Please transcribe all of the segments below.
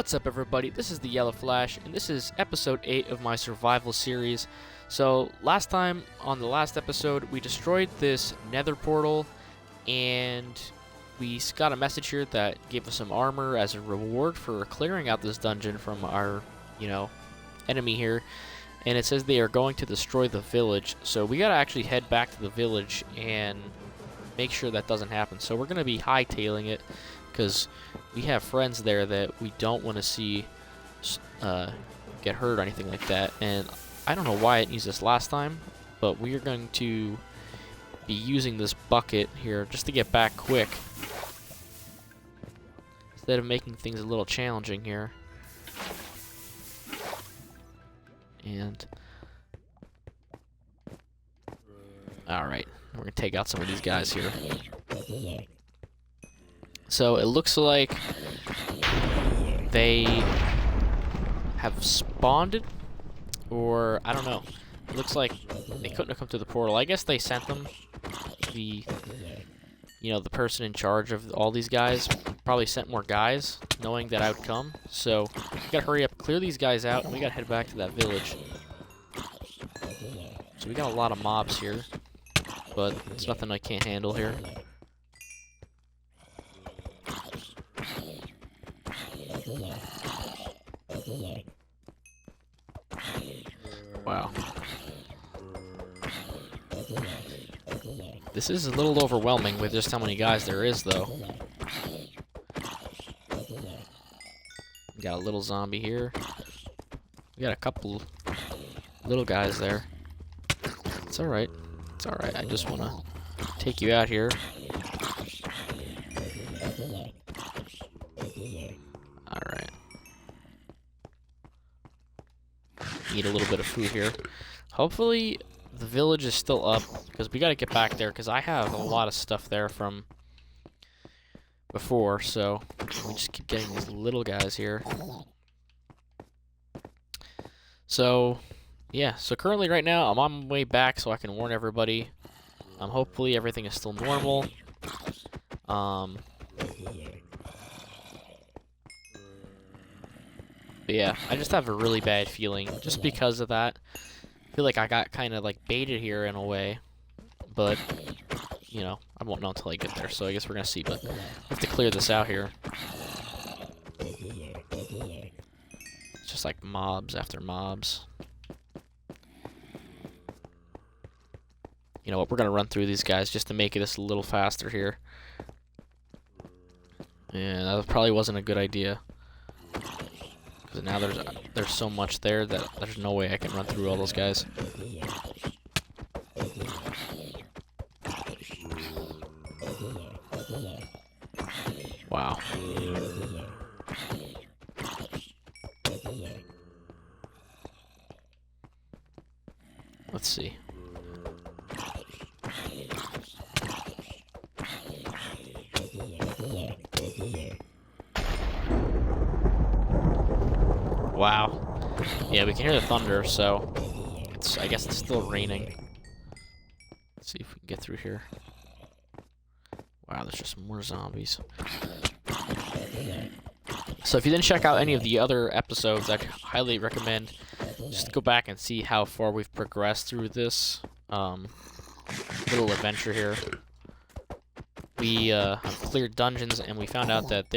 What's up, everybody? This is the Yellow Flash, and this is episode 8 of my survival series. So, last time, on the last episode, we destroyed this nether portal, and we got a message here that gave us some armor as a reward for clearing out this dungeon from our, enemy here. And it says they are going to destroy the village, so we gotta actually head back to the village and make sure that doesn't happen. So we're gonna be hightailing it, because we have friends there that we don't want to see get hurt or anything like that. And I don't know why it used this last time, but we are going to be using this bucket here just to get back quick, instead of making things a little challenging here. And alright, we're going to take out some of these guys here. So it looks like they have spawned, or I don't know. It looks like they couldn't have come to the portal. I guess they sent them. The person in charge of all these guys probably sent more guys, knowing that I would come. So we gotta hurry up, clear these guys out, and we gotta head back to that village. So we got a lot of mobs here, but it's nothing I can't handle here. Wow. This is a little overwhelming with just how many guys there is, though. We got a little zombie here. We got a couple little guys there. It's alright. It's alright. I just want to take you out here. Alright. Eat a little bit of food here. Hopefully the village is still up, because we gotta get back there, because I have a lot of stuff there from before, so we just keep getting these little guys here. So yeah, so currently right now I'm on my way back so I can warn everybody. Hopefully everything is still normal. But yeah, I just have a really bad feeling just because of that. I feel like I got kind of like baited here in a way, but I won't know until I get there, so I guess we're gonna see. But we have to clear this out here. It's just like mobs after mobs. You know what, we're gonna run through these guys just to make this a little faster here. And that probably wasn't a good idea, because now there's so much there that there's no way I can run through all those guys. Wow. Let's see. Wow. Yeah, we can hear the thunder, so I guess it's still raining. Let's see if we can get through here. Wow, there's just more zombies. So if you didn't check out any of the other episodes, I'd highly recommend just go back and see how far we've progressed through this little adventure here. We have cleared dungeons, and we found out that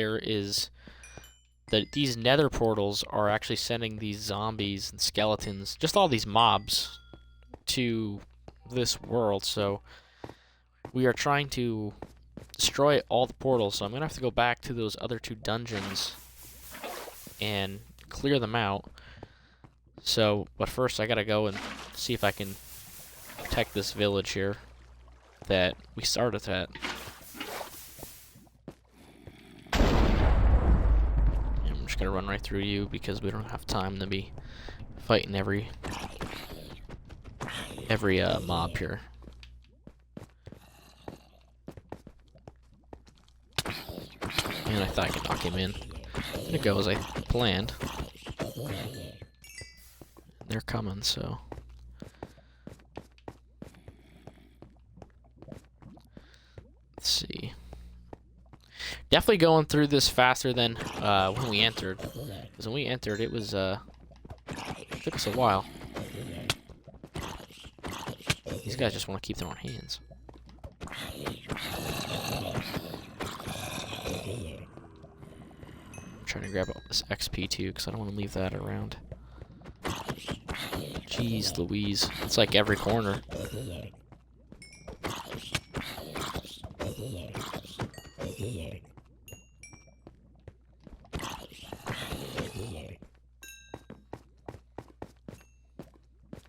these nether portals are actually sending these zombies and skeletons, just all these mobs, to this world. So we are trying to destroy all the portals, so I'm gonna have to go back to those other two dungeons and clear them out. So, but first I gotta go and see if I can protect this village here that we started at. And I'm just gonna run right through you because we don't have time to be fighting every mob here. And I thought I could knock him in. There it goes, I planned. They're coming, so. Let's see. Definitely going through this faster than when we entered. Because when we entered, it was took us a while. These guys just want to keep their own hands. I'm trying to grab all this XP too, because I don't want to leave that around. Jeez Louise. It's like every corner.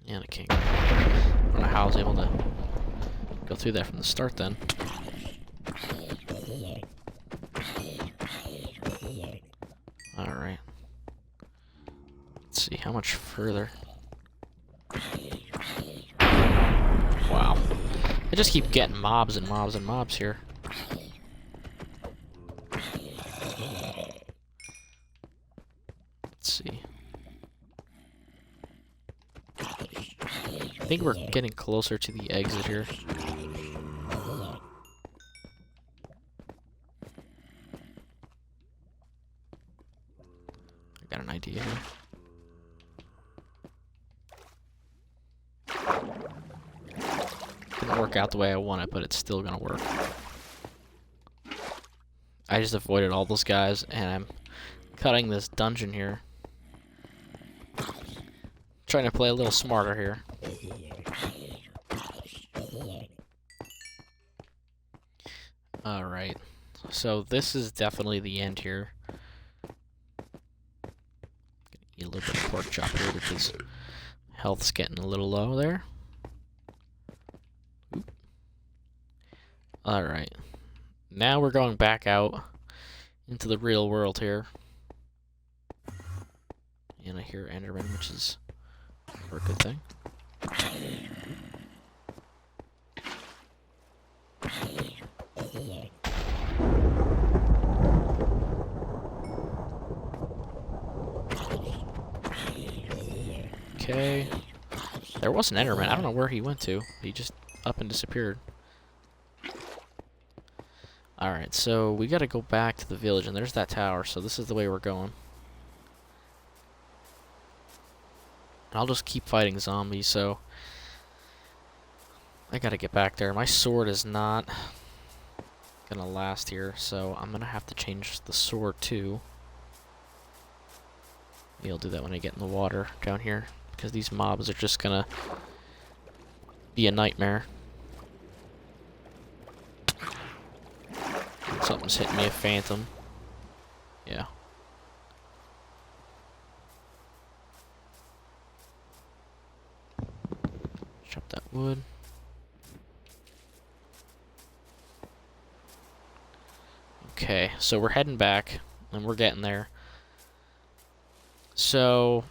Yeah, I can't. I don't know how I was able to go through that from the start then. Alright. Let's see, how much further? Wow. I just keep getting mobs and mobs and mobs here. Let's see. I think we're getting closer to the exit here. I got an idea here. Didn't work out the way I wanted, but it's still gonna work. I just avoided all those guys, and I'm cutting this dungeon here. Trying to play a little smarter here. Alright, so this is definitely the end here. Eat a little bit of pork chop here because health's getting a little low there. Alright, now we're going back out into the real world here. And I hear Enderman, which is a good thing. Okay. There was an Enderman. I don't know where he went to. He just up and disappeared. Alright, so we gotta go back to the village, and there's that tower, so this is the way we're going. And I'll just keep fighting zombies, so I gotta get back there. My sword is not gonna last here, so I'm gonna have to change the sword too. Maybe I'll do that when I get in the water down here, because these mobs are just gonna be a nightmare. Something's hitting me, a phantom. Yeah. Chop that wood. Okay, so we're heading back, and we're getting there. So,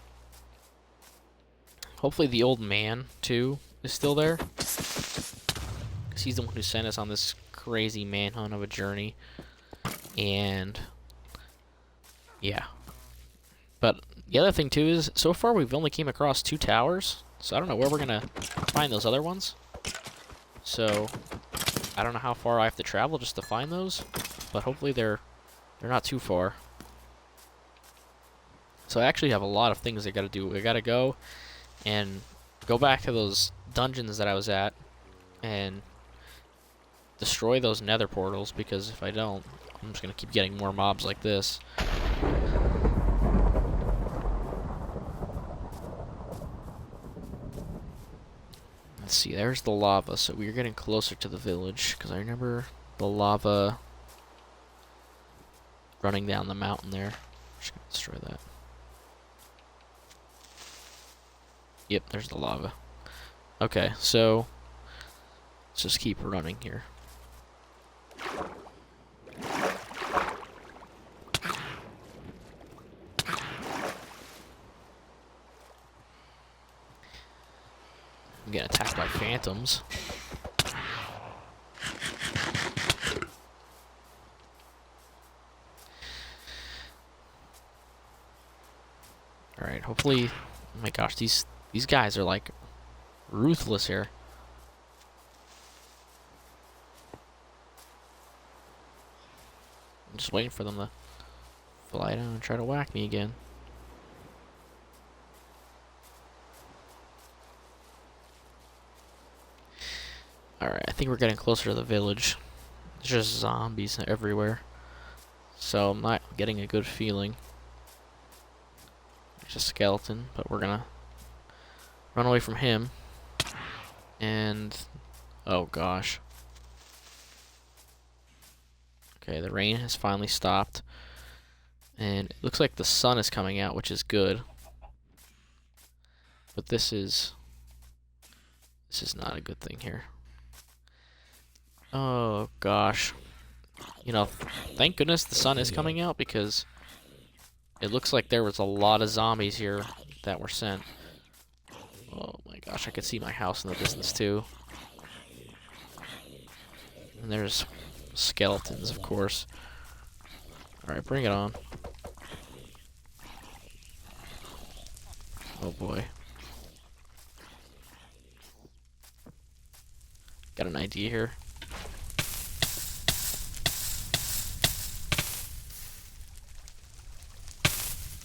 hopefully the old man, too, is still there. Because he's the one who sent us on this crazy manhunt of a journey. And, yeah. But the other thing, too, is so far we've only came across 2 towers. So I don't know where we're going to find those other ones. So, I don't know how far I have to travel just to find those. But hopefully they're not too far. So I actually have a lot of things I gotta do. I gotta go and go back to those dungeons that I was at and destroy those nether portals, because if I don't, I'm just gonna keep getting more mobs like this. Let's see, there's the lava, so we're getting closer to the village, because I remember the lava running down the mountain there. Just gonna destroy that. Yep, there's the lava. Okay, so let's just keep running here. I'm getting attacked by phantoms. Alright, hopefully... Oh my gosh, these guys are like ruthless here. I'm just waiting for them to fly down and try to whack me again. Alright, I think we're getting closer to the village. There's just zombies everywhere. So I'm not getting a good feeling. There's a skeleton, but we're gonna run away from him. And... oh gosh. Okay, the rain has finally stopped. And it looks like the sun is coming out, which is good. But this is not a good thing here. Oh gosh. You know, thank goodness the sun is coming out, because it looks like there was a lot of zombies here that were sent. Oh my gosh, I could see my house in the distance too. And there's skeletons, of course. Alright, bring it on. Oh boy. Got an idea here.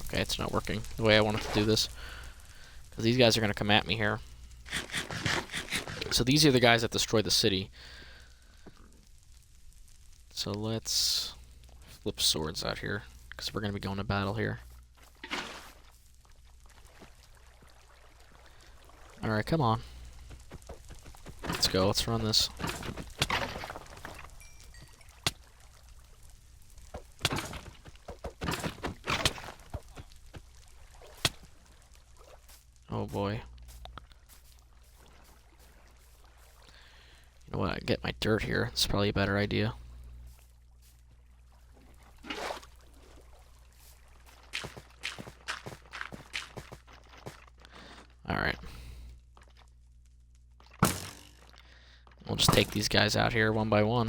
Okay, it's not working the way I wanted to do this, because these guys are going to come at me here. So these are the guys that destroyed the city. So let's flip swords out here, because we're going to be going to battle here. Alright, come on. Let's go, let's run this. Oh boy. You know what, I get my dirt here. It's probably a better idea. Alright. We'll just take these guys out here one by one.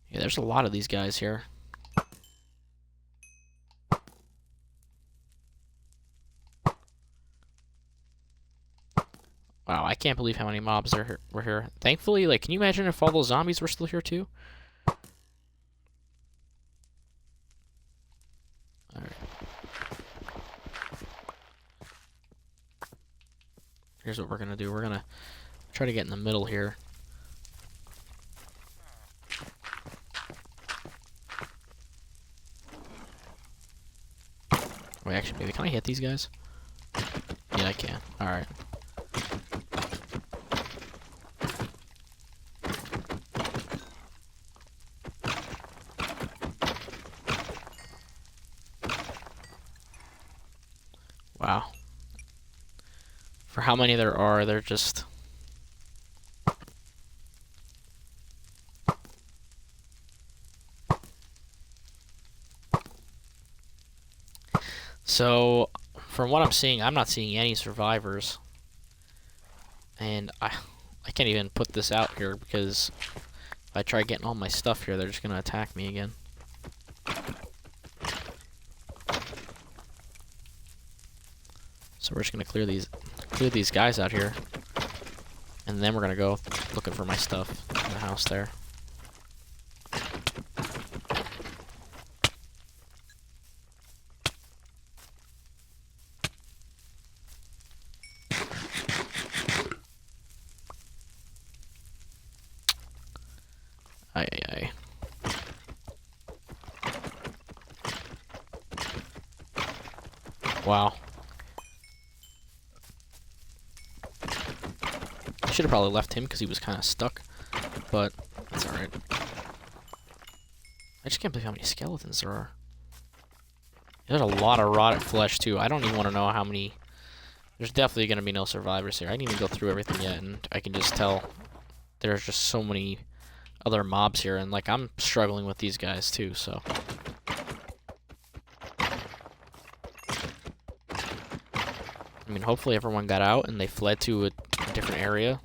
Yeah, there's a lot of these guys here. Wow, I can't believe how many mobs were here. Thankfully, like, can you imagine if all those zombies were still here too? Alright. Here's what we're gonna do. We're gonna try to get in the middle here. Wait, actually, maybe can I hit these guys? Yeah, I can. Alright. Wow. For how many there are, they're just... So, from what I'm seeing, I'm not seeing any survivors. And I can't even put this out here, because if I try getting all my stuff here, they're just going to attack me again. So we're just going to clear these guys out here. And then we're going to go looking for my stuff in the house there. Ay, ay, ay. Wow. I should have probably left him because he was kind of stuck, but that's alright. I just can't believe how many skeletons there are. There's a lot of rotted flesh, too. I don't even want to know how many... There's definitely going to be no survivors here. I didn't even go through everything yet, and I can just tell there's just so many other mobs here, and, like, I'm struggling with these guys, too, so... I mean, hopefully everyone got out and they fled to a different area.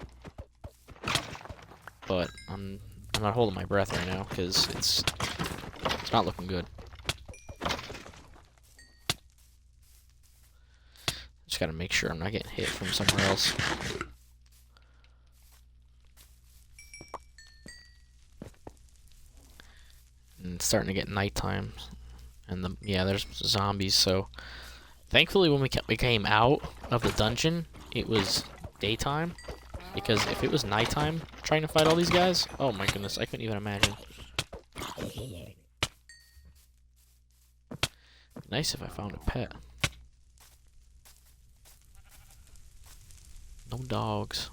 But I'm not holding my breath right now because it's not looking good. gotta make sure I'm not getting hit from somewhere else. And it's starting to get nighttime. And yeah, there's zombies, so... Thankfully, when we came out of the dungeon, it was daytime. Because if it was nighttime trying to fight all these guys, oh my goodness, I couldn't even imagine. Nice if I found a pet. No dogs.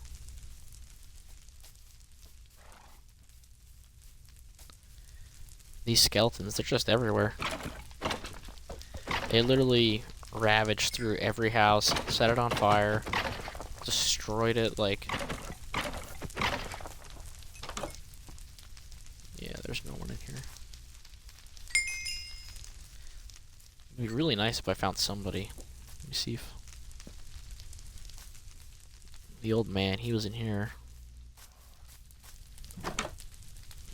These skeletons, they're just everywhere. They literally ravaged through every house, set it on fire, destroyed it, like... Yeah, there's no one in here. It'd be really nice if I found somebody. Let me see if... The old man, he was in here.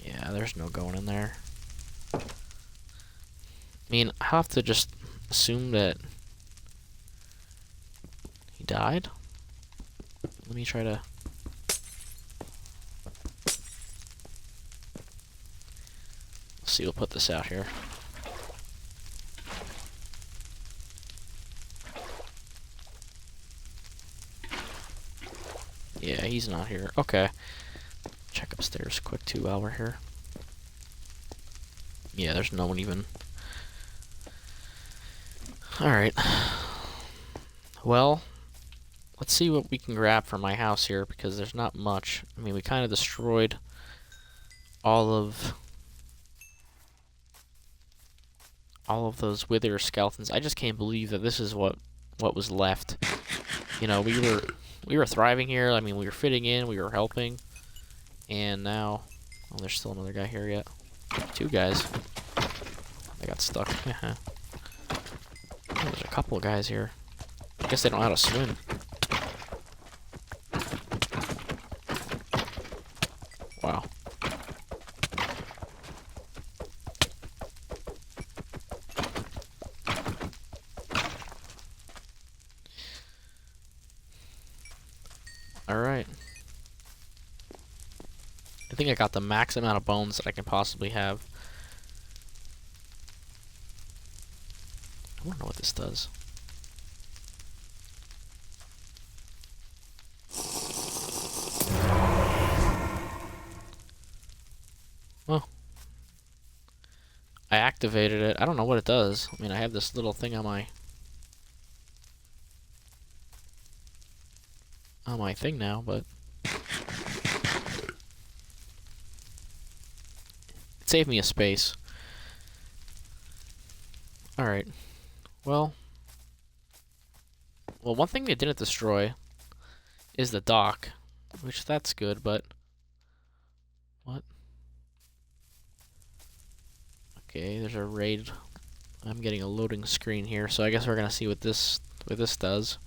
Yeah, there's no going in there. I mean, I have to just assume that he died. Let me try to... Let's see, we'll put this out here. Yeah, he's not here. Okay. Check upstairs quick too while we're here. Yeah, there's no one even. Alright. Well, let's see what we can grab from my house here, because there's not much. I mean, we kind of destroyed all of those wither skeletons. I just can't believe that this is what was left. You know, we were thriving here. I mean, we were fitting in, we were helping, and now, oh, there's still another guy here yet. Two guys. I got stuck. Oh, there's a couple of guys here. I guess they don't know how to swim. Wow. Alright. I think I got the max amount of bones that I can possibly have. I don't know what this does. Well, I activated it. I don't know what it does. I mean, I have this little thing on my thing now, but it saved me a space. Alright. Well, one thing they didn't destroy is the dock, which that's good, but what? Okay, there's a raid. I'm getting a loading screen here, so I guess we're gonna see what this does.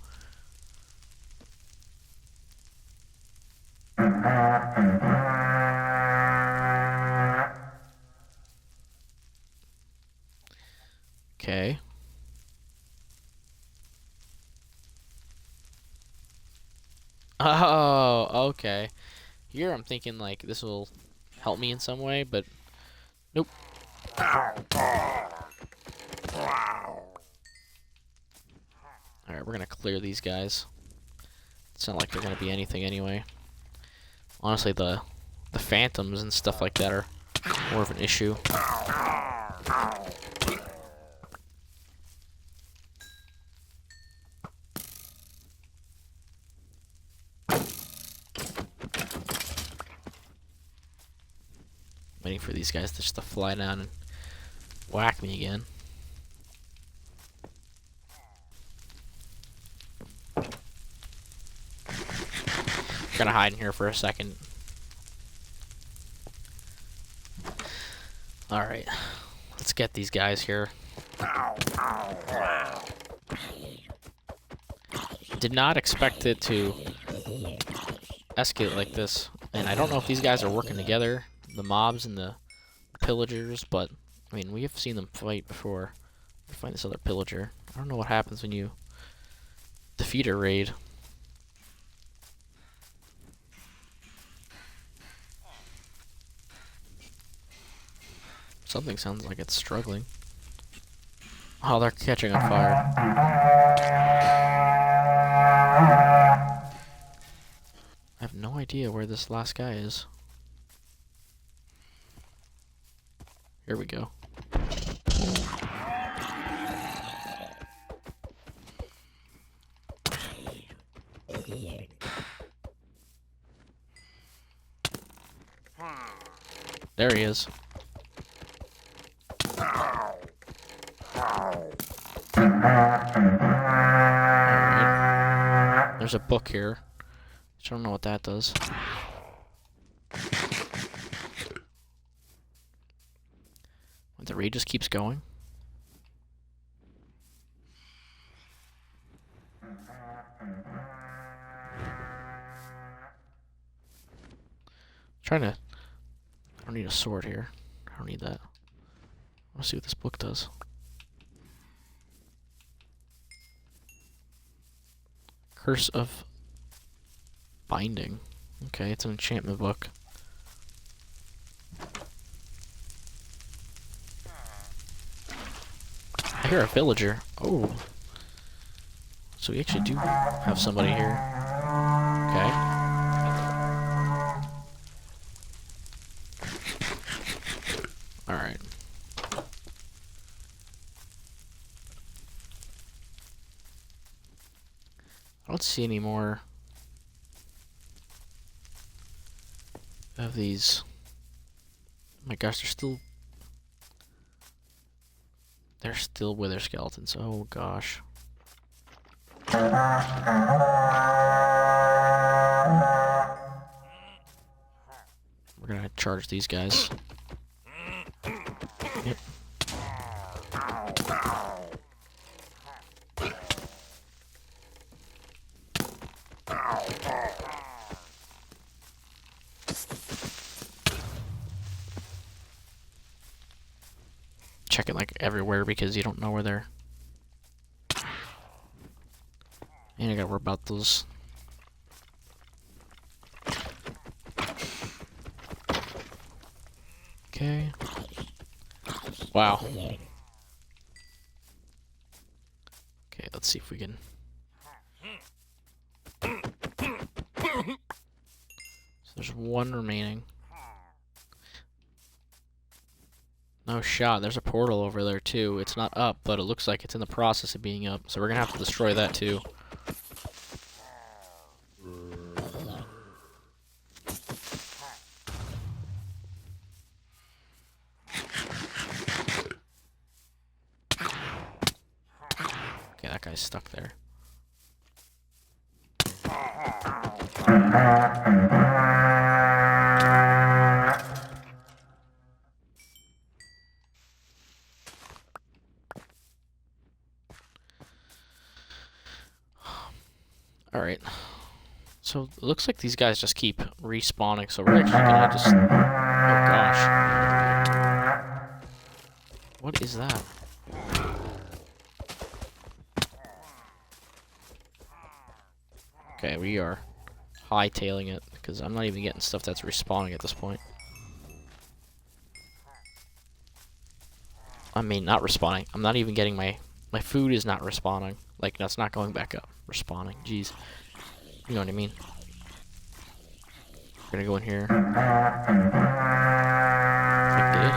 Okay. Oh, okay. Here I'm thinking like this will help me in some way, but nope. Alright, we're gonna clear these guys. It's not like they're gonna be anything anyway. Honestly, the phantoms and stuff like that are more of an issue. Waiting for these guys just to fly down and whack me again. Gonna hide in here for a second. Alright, let's get these guys here. Did not expect it to escalate like this, and I don't know if these guys are working together, the mobs and the pillagers, but I mean, we have seen them fight before. Find this other pillager. I don't know what happens when you defeat a raid. Something sounds like it's struggling. Oh, they're catching on fire. I have no idea where this last guy is. Here we go. There he is. Alright. There's a book here. I don't know what that does. The raid just keeps going. Trying to. I don't need a sword here. I don't need that. I want to see what this book does. Curse of Binding. Okay, it's an enchantment book. I hear a villager. Oh. So we actually do have somebody here. Okay. Alright. I don't see any more of these. Oh my gosh, they're still wither skeletons. Oh gosh. We're gonna charge these guys. Yep. Checking like everywhere because you don't know where they're. And I gotta worry about those. Okay. Wow. Okay, let's see if we can. So there's one remaining. No shot. There's a portal over there too. It's not up, but it looks like it's in the process of being up. So we're gonna have to destroy that too. Okay, that guy's stuck there. Alright. So it looks like these guys just keep respawning, so we're actually gonna just. Oh gosh. What is that? Okay, we are hightailing it because I'm not even getting stuff that's respawning at this point. I mean, not respawning. I'm not even getting my food is not respawning. Like, that's not going back up. Respawning. Jeez. You know what I mean? We're gonna go in here. I think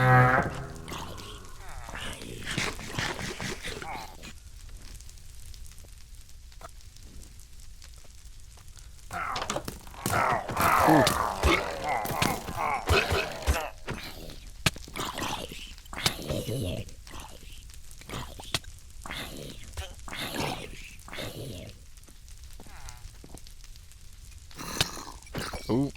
Ooh.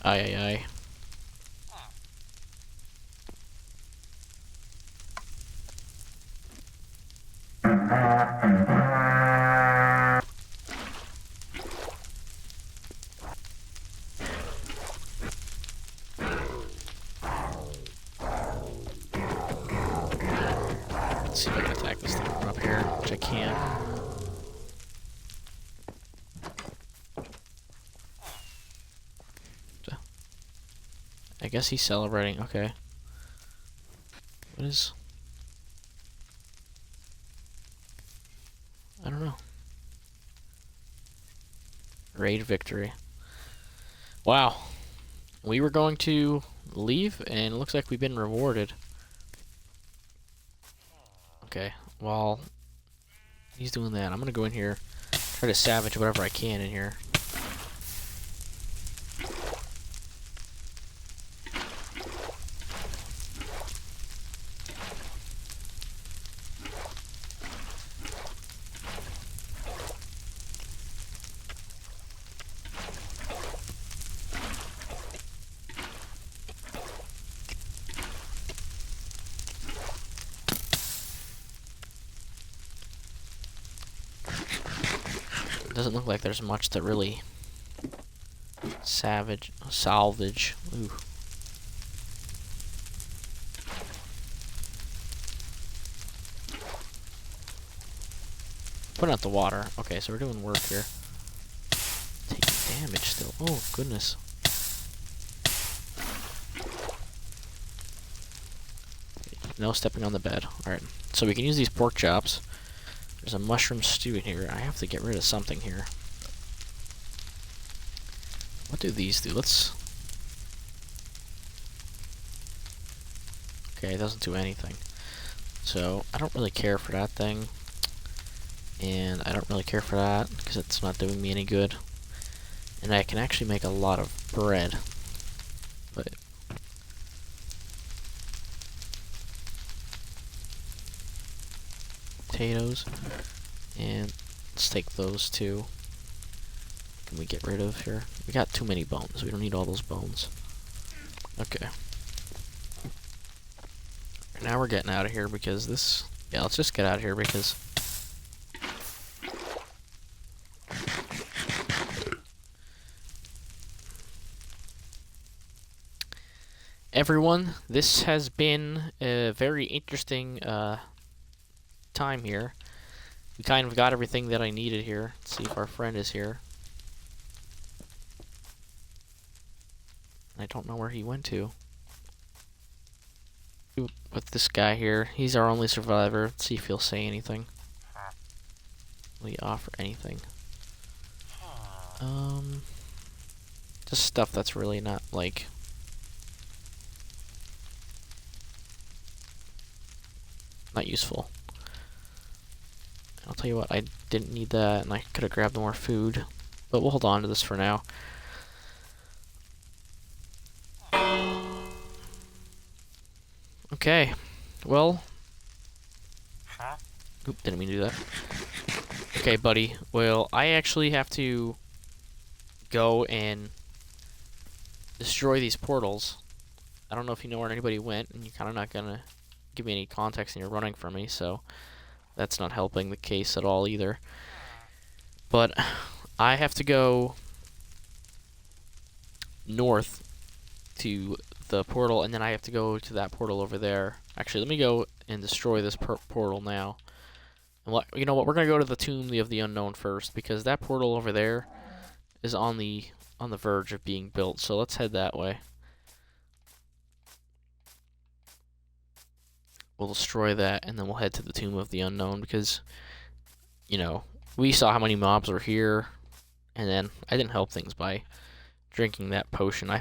Aye, aye, aye. see if I can attack this thing from up here, which I can. I guess he's celebrating. Okay. What is... I don't know. Raid victory. Wow. We were going to leave, and it looks like we've been rewarded. Okay, while he's doing that, I'm gonna go in here, try to savage whatever I can in here. Doesn't look like there's much to really salvage. Ooh. Putting out the water. Okay, so we're doing work here. Taking damage still. Oh, goodness. No stepping on the bed. Alright, so we can use these pork chops. There's a mushroom stew in here. I have to get rid of something here. What do these do? Let's... Okay, it doesn't do anything. So, I don't really care for that thing. And I don't really care for that, because it's not doing me any good. And I can actually make a lot of bread. But... potatoes. And let's take those two. Can we get rid of here? We got too many bones. We don't need all those bones. Okay. Now we're getting out of here because this... Yeah, let's just get out of here because... Everyone, this has been a very interesting time here. We kind of got everything that I needed here. Let's see if our friend is here. I don't know where he went to. With this guy here, he's our only survivor. Let's see if he'll say anything. Will he offer anything? Just stuff that's really not like... not useful. I'll tell you what, I didn't need that, and I could have grabbed more food. But we'll hold on to this for now. Okay, well... Oop, didn't mean to do that. Okay, buddy, well, I actually have to go and destroy these portals. I don't know if you know where anybody went, and you're kind of not gonna give me any context, and you're running from me, so that's not helping the case at all either. But I have to go north to the portal, and then I have to go to that portal over there. Actually, let me go and destroy this portal now. And you know what? We're gonna go to the Tomb of the Unknown first, because that portal over there is on the verge of being built. So let's head that way. We'll destroy that, and then we'll head to the Tomb of the Unknown, because, you know, we saw how many mobs were here, and then I didn't help things by drinking that potion. I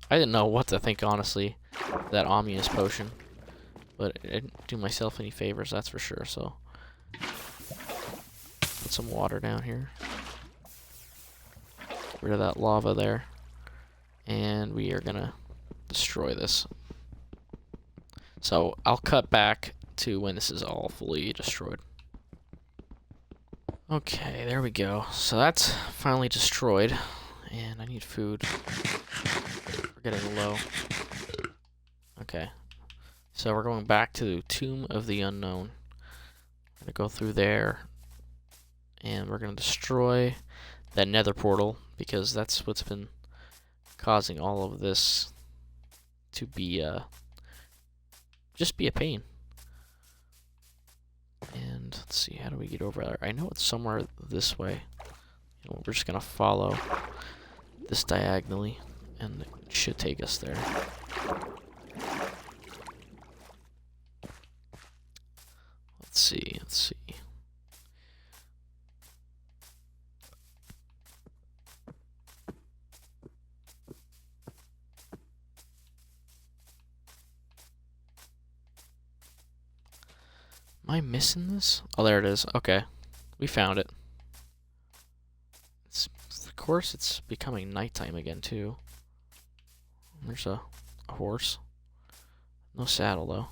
didn't know what to think, honestly, that ominous potion, but it didn't do myself any favors, that's for sure. So put some water down here, get rid of that lava there, and we are gonna destroy this. So I'll cut back to when this is all fully destroyed. Okay, there we go. So that's finally destroyed, and I need food. We're getting low. Okay, so we're going back to the Tomb of the Unknown. We're gonna go through there, and we're gonna destroy that nether portal, because that's what's been causing all of this to be just be a pain. Let's see, how do we get over there? I know it's somewhere this way. We're just gonna follow this diagonally, and it should take us there. Let's see. Am I missing this? Oh, there it is. Okay. We found it. Of course, it's becoming nighttime again, too. There's a horse. No saddle, though.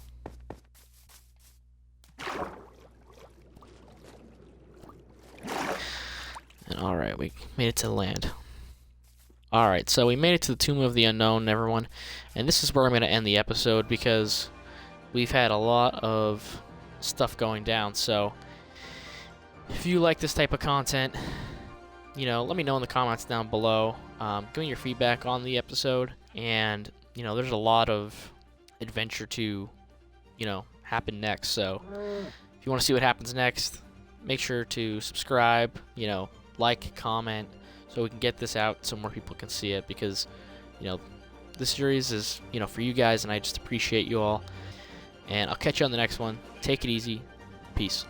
And alright, we made it to land. Alright, so we made it to the Tomb of the Unknown, everyone. And this is where I'm going to end the episode, because we've had a lot of stuff going down. So if you like this type of content, let me know in the comments down below. Give me your feedback on the episode. And, there's a lot of adventure to, happen next. So if you want to see what happens next, make sure to subscribe, like, comment, so we can get this out so more people can see it, because, this series is, for you guys, and I just appreciate you all. And I'll catch you on the next one. Take it easy. Peace.